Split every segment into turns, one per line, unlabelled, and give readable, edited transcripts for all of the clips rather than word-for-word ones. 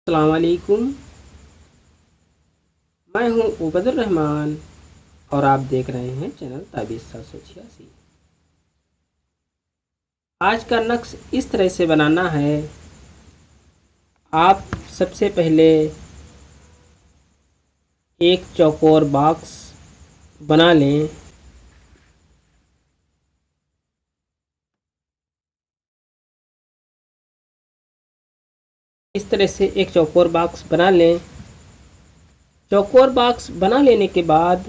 अस्सलाम वालेकुम। मैं हूं उबैदुर रहमान और आप देख रहे हैं चैनल ताबीज़ 786। आज का नक्श इस तरह से बनाना है। आप सबसे पहले एक चौकोर बॉक्स बना लें। इस तरह से एक चौकोर बॉक्स बना लें। चौकोर बॉक्स बना लेने के बाद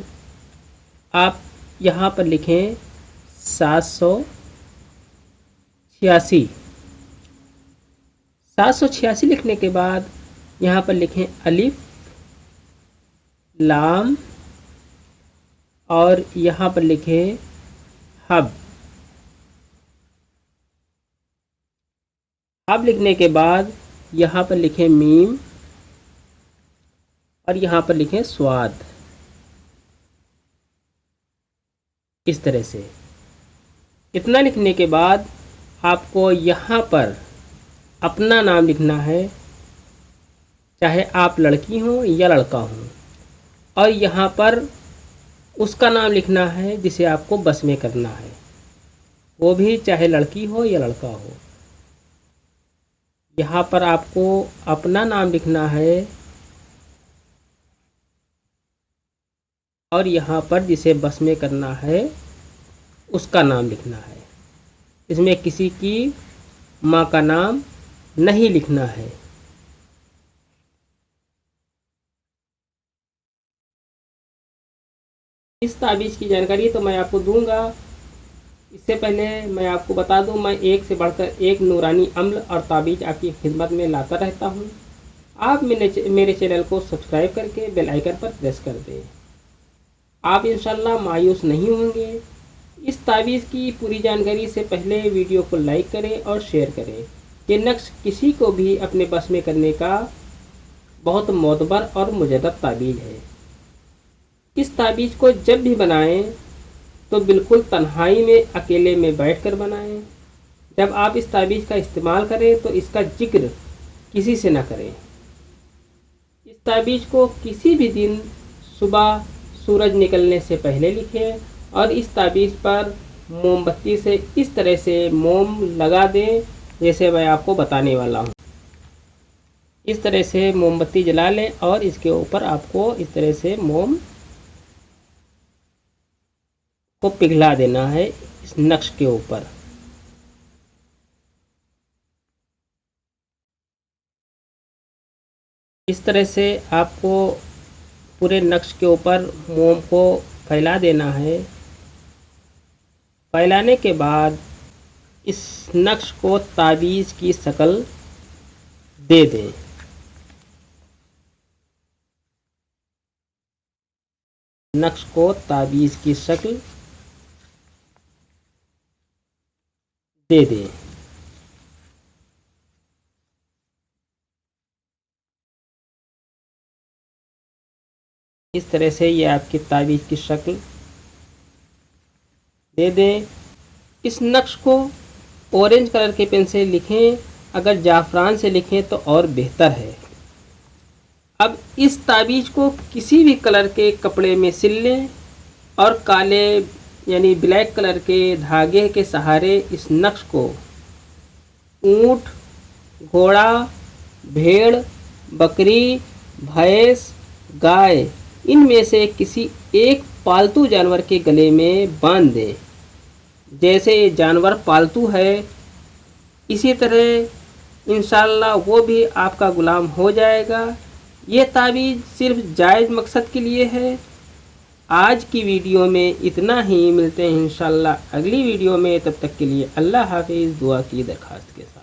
आप यहाँ पर लिखें 786 लिखने के बाद यहाँ पर लिखें अलिफ लाम और यहाँ पर लिखें हब लिखने के बाद यहाँ पर लिखें मीम और यहाँ पर लिखें स्वाद। इस तरह से इतना लिखने के बाद आपको यहाँ पर अपना नाम लिखना है, चाहे आप लड़की हो या लड़का हो, और यहाँ पर उसका नाम लिखना है जिसे आपको बस में करना है, वो भी चाहे लड़की हो या लड़का हो। यहाँ पर आपको अपना नाम लिखना है और यहाँ पर जिसे बस में करना है उसका नाम लिखना है। इसमें किसी की माँ का नाम नहीं लिखना है। इस ताबीज़ की जानकारी तो मैं आपको दूंगा। इससे पहले मैं आपको बता दूं, मैं एक से बढ़कर एक नूरानी अम्ल और ताबीज़ आपकी खिदमत में लाता रहता हूं। आप मेरे चैनल को सब्सक्राइब करके बेल आइकन पर प्रेस कर दें। आप इंशाल्लाह मायूस नहीं होंगे। इस ताबीज़ की पूरी जानकारी से पहले वीडियो को लाइक करें और शेयर करें। ये नक्श किसी को भी अपने बस में करने का बहुत मोतबर और मुजद्दद ताबीज़ है। इस ताबीज़ को जब भी बनाएं तो बिल्कुल तन्हाई में अकेले में बैठकर बनाएं। जब आप इस ताबीज़ का इस्तेमाल करें तो इसका जिक्र किसी से ना करें। इस ताबीज़ को किसी भी दिन सुबह सूरज निकलने से पहले लिखें और इस ताबीज़ पर मोमबत्ती से इस तरह से मोम लगा दें जैसे मैं आपको बताने वाला हूँ। इस तरह से मोमबत्ती जला लें और इसके ऊपर आपको इस तरह से मोम को पिघला देना है इस नक्श के ऊपर। इस तरह से आपको पूरे नक्श के ऊपर मोम को फैला देना है। फैलाने के बाद इस नक्श को ताबीज़ की शक्ल दे दें। नक्श को ताबीज़ की शक्ल दे दें। इस तरह से ये आपकी ताबीज़ की शक्ल दे दें। इस नक्श को ऑरेंज कलर के पेन से लिखें, अगर जाफ़रान से लिखें तो और बेहतर है। अब इस ताबीज़ को किसी भी कलर के कपड़े में सिल लें और काले यानी ब्लैक कलर के धागे के सहारे इस नक्श को ऊँट, घोड़ा, भेड़, बकरी, भैंस, गाय इनमें से किसी एक पालतू जानवर के गले में बांध दें। जैसे ये जानवर पालतू है इसी तरह इंशाल्लाह वो भी आपका गुलाम हो जाएगा। ये ताबीज़ सिर्फ जायज़ मकसद के लिए है। आज की वीडियो में इतना ही। मिलते हैं इंशाल्लाह अगली वीडियो में। तब तक के लिए अल्लाह हाफिज़। दुआ की दरख्वास्त के साथ।